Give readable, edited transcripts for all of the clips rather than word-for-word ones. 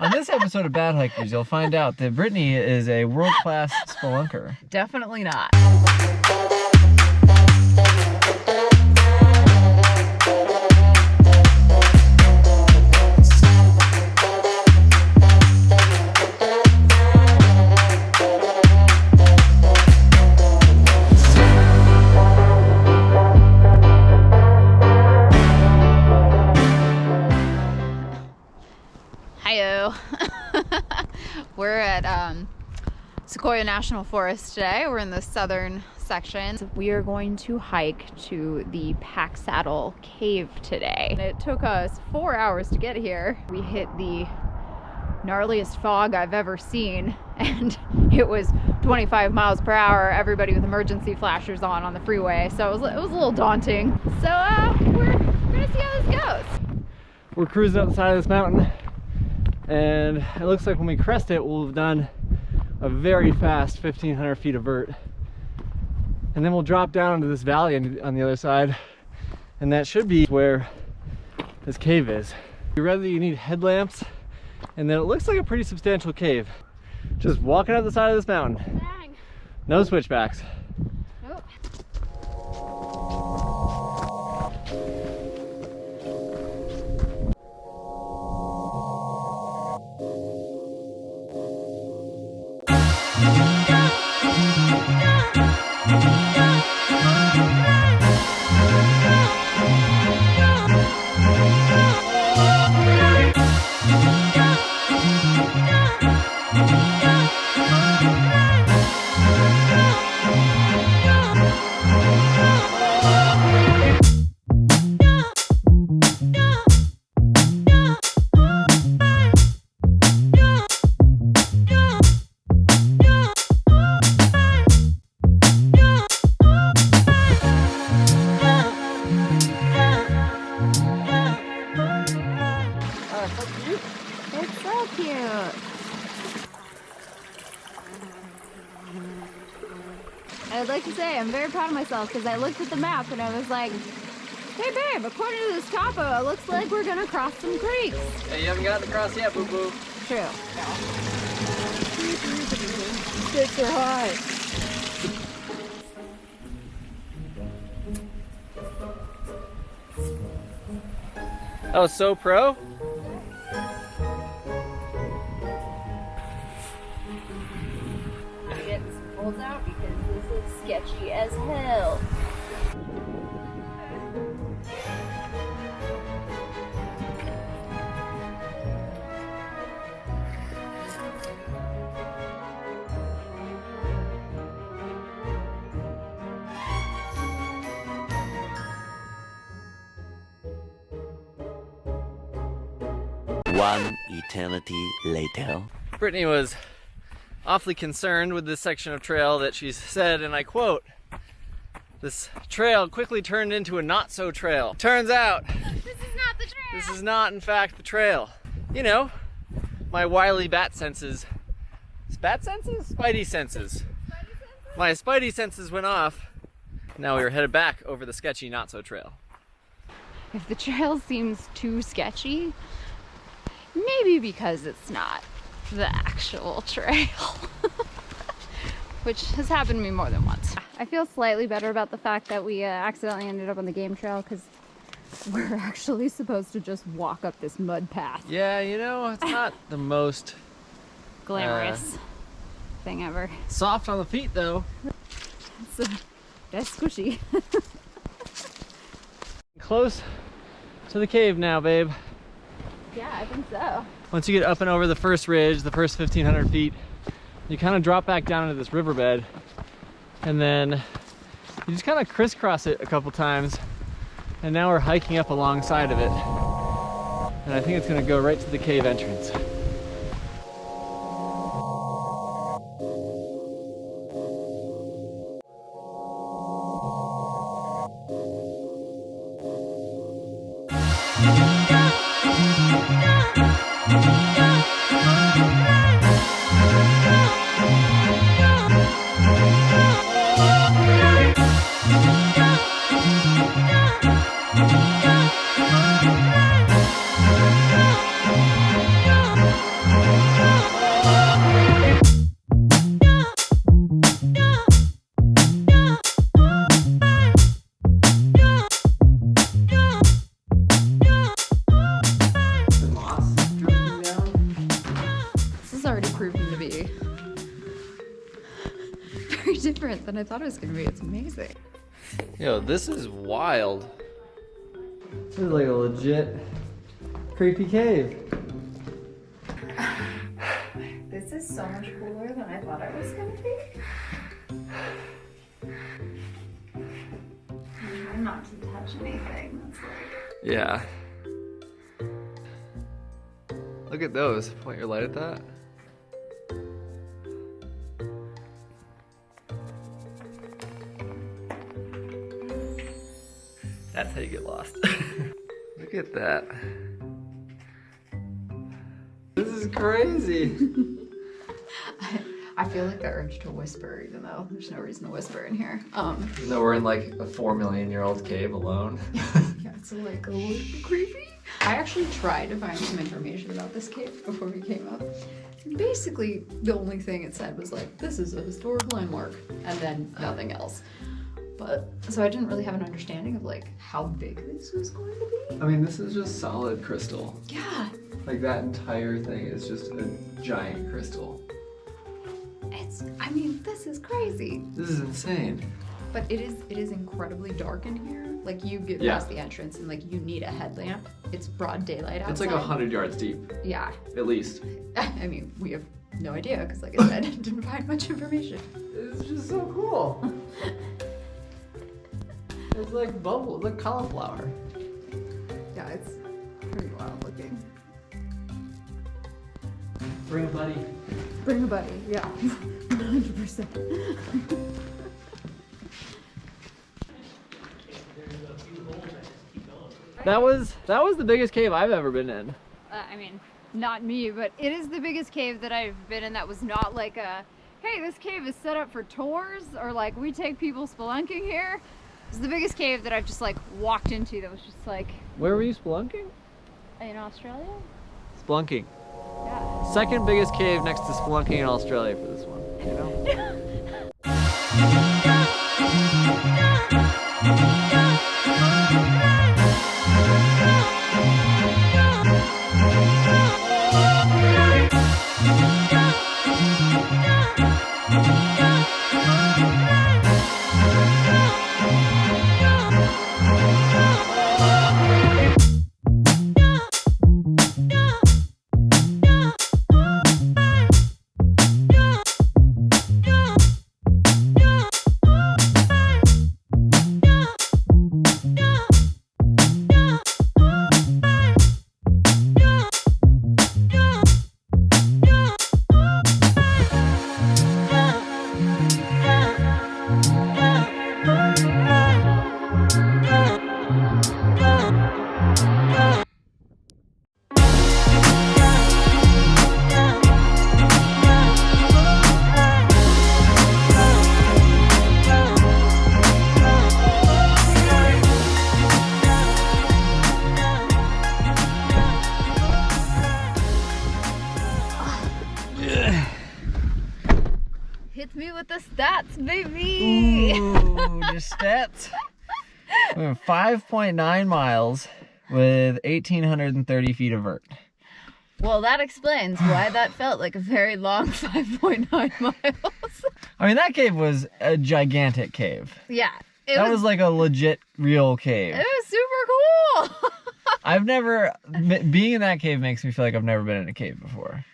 On this episode of Bad Hikers, you'll find out that Brittany is a world-class spelunker. Definitely not. Hiyo. We're at Sequoia National Forest today. We're in the southern section. We are going to hike to the Packsaddle Cave today. It took us 4 hours to get here. We hit the gnarliest fog I've ever seen, and it was 25 miles per hour, everybody with emergency flashers on the freeway, so it was a little daunting. So we're gonna see how this goes. We're cruising up the side of this mountain, and it looks like when we crest it, we'll have done a very fast 1,500 feet of vert. And then we'll drop down into this valley on the other side, and that should be where this cave is. Rather, you need headlamps, and then it looks like a pretty substantial cave. Just walking up the side of this mountain. Dang. No switchbacks. Nope. It's so cute. I'd like to say I'm very proud of myself because I looked at the map and I was like, hey babe, according to this topo, it looks like we're gonna cross some creeks. Yeah, you haven't gotten across yet, boo-boo. True. Stakes are high. That was so pro. Get some poles out because this looks sketchy as hell. One eternity later. Brittany was awfully concerned with this section of trail that she said, and I quote, "This trail quickly turned into a not-so trail." Turns out, This is not the trail. this is not, in fact, the trail. You know, my wily bat senses. Bat senses? Spidey senses. My spidey senses went off. Now we are headed back over the sketchy not-so trail. If the trail seems too sketchy, maybe because it's not the actual trail. Which has happened to me more than once. I feel slightly better about the fact that we accidentally ended up on the game trail because we're actually supposed to just walk up this mud path. Yeah, you know, it's not the most Glamorous thing ever. soft on the feet, though. That's squishy. Close to the cave now, babe. Yeah, I think so. Once you get up and over the first ridge, the first 1,500 feet, you kind of drop back down into this riverbed, and then you just kind of crisscross it a couple times, and now we're hiking up alongside of it. And I think it's going to go right to the cave entrance. is already proving to be very different than I thought it was going to be. It's amazing. Yo, this is wild. This is like a legit creepy cave. This is so much cooler than I thought it was going to be. I'm trying not to touch anything. That's like... Yeah. Look at those. Point your light at that. That's how you get lost. Look at that. This is crazy. I feel like the urge to whisper, even though there's no reason to whisper in here. No, we're in like a 4 million year old cave alone. Yeah, it's like a little bit creepy. I actually tried to find some information about this cave before we came up. Basically, the only thing it said was like, this is a historic landmark, and then nothing else. But, so I didn't really have an understanding of like how big this was going to be. I mean, this is just solid crystal. Yeah. Like that entire thing is just a giant crystal. I mean, this is crazy. This is insane. But it is incredibly dark in here. Like you get past the entrance and like you need a headlamp. It's broad daylight outside. It's like 100 yards deep. Yeah. At least. I mean, we have no idea because like I said, I didn't find much information. It's just so cool. It's like bubble, like cauliflower. Yeah, it's pretty wild looking. Bring a buddy. Bring a buddy, yeah. 100%. That was the biggest cave I've ever been in. I mean, not me, but it is the biggest cave that I've been in that was not like a, hey, this cave is set up for tours, or like we take people spelunking here. It's the biggest cave that I've just like walked into that was just like... Where were you spelunking? In Australia? Spelunking. Yeah. Second biggest cave next to spelunking in Australia for this one, you know? Hit me with the stats, baby! Ooh, just stats. We have 5.9 miles with 1,830 feet of vert. Well, that explains why that felt like a very long 5.9 miles. I mean, that cave was a gigantic cave. Yeah. That was like a legit, real cave. It was super cool! I've never, being in that cave makes me feel like I've never been in a cave before.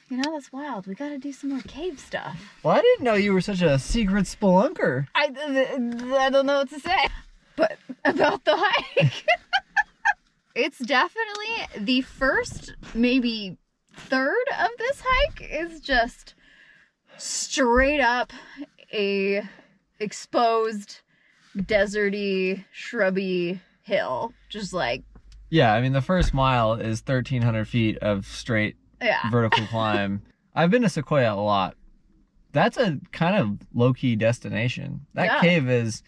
You know, that's wild. We gotta do some more cave stuff. Well, I didn't know you were such a secret spelunker. I don't know what to say. But about the hike. It's definitely the first, maybe third of this hike is just straight up a exposed, deserty, shrubby hill. Just like... Yeah, I mean, the first mile is 1,300 feet of straight vertical climb. I've been to Sequoia a lot. That's a kind of low-key destination. That cave is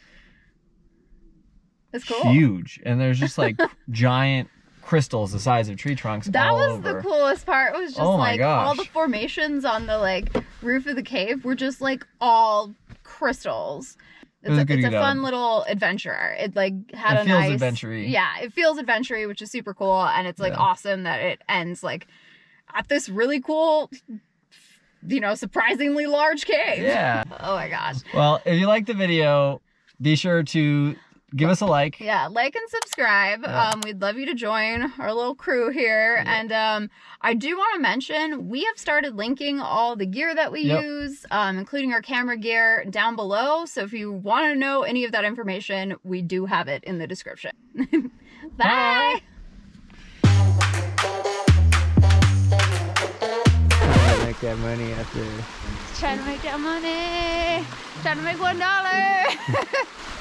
it's cool. Huge, and there's just like giant crystals the size of tree trunks all over. That was the coolest part. It was just like all the formations on the like roof of the cave were just like all crystals. It's a fun little adventure. It like had a nice adventure-y. Yeah, it feels adventure-y, which is super cool, and it's like awesome that it ends like at this really cool you know, surprisingly large cave. Yeah. Oh my gosh. Well, if you liked the video, be sure to give us a like. Yeah, like and subscribe. Yeah. We'd love you to join our little crew here. Yeah. And I do want to mention, we have started linking all the gear that we use, including our camera gear, down below. So if you want to know any of that information, we do have it in the description. Bye! Make that money after. Trying to make that money. Trying to make $1.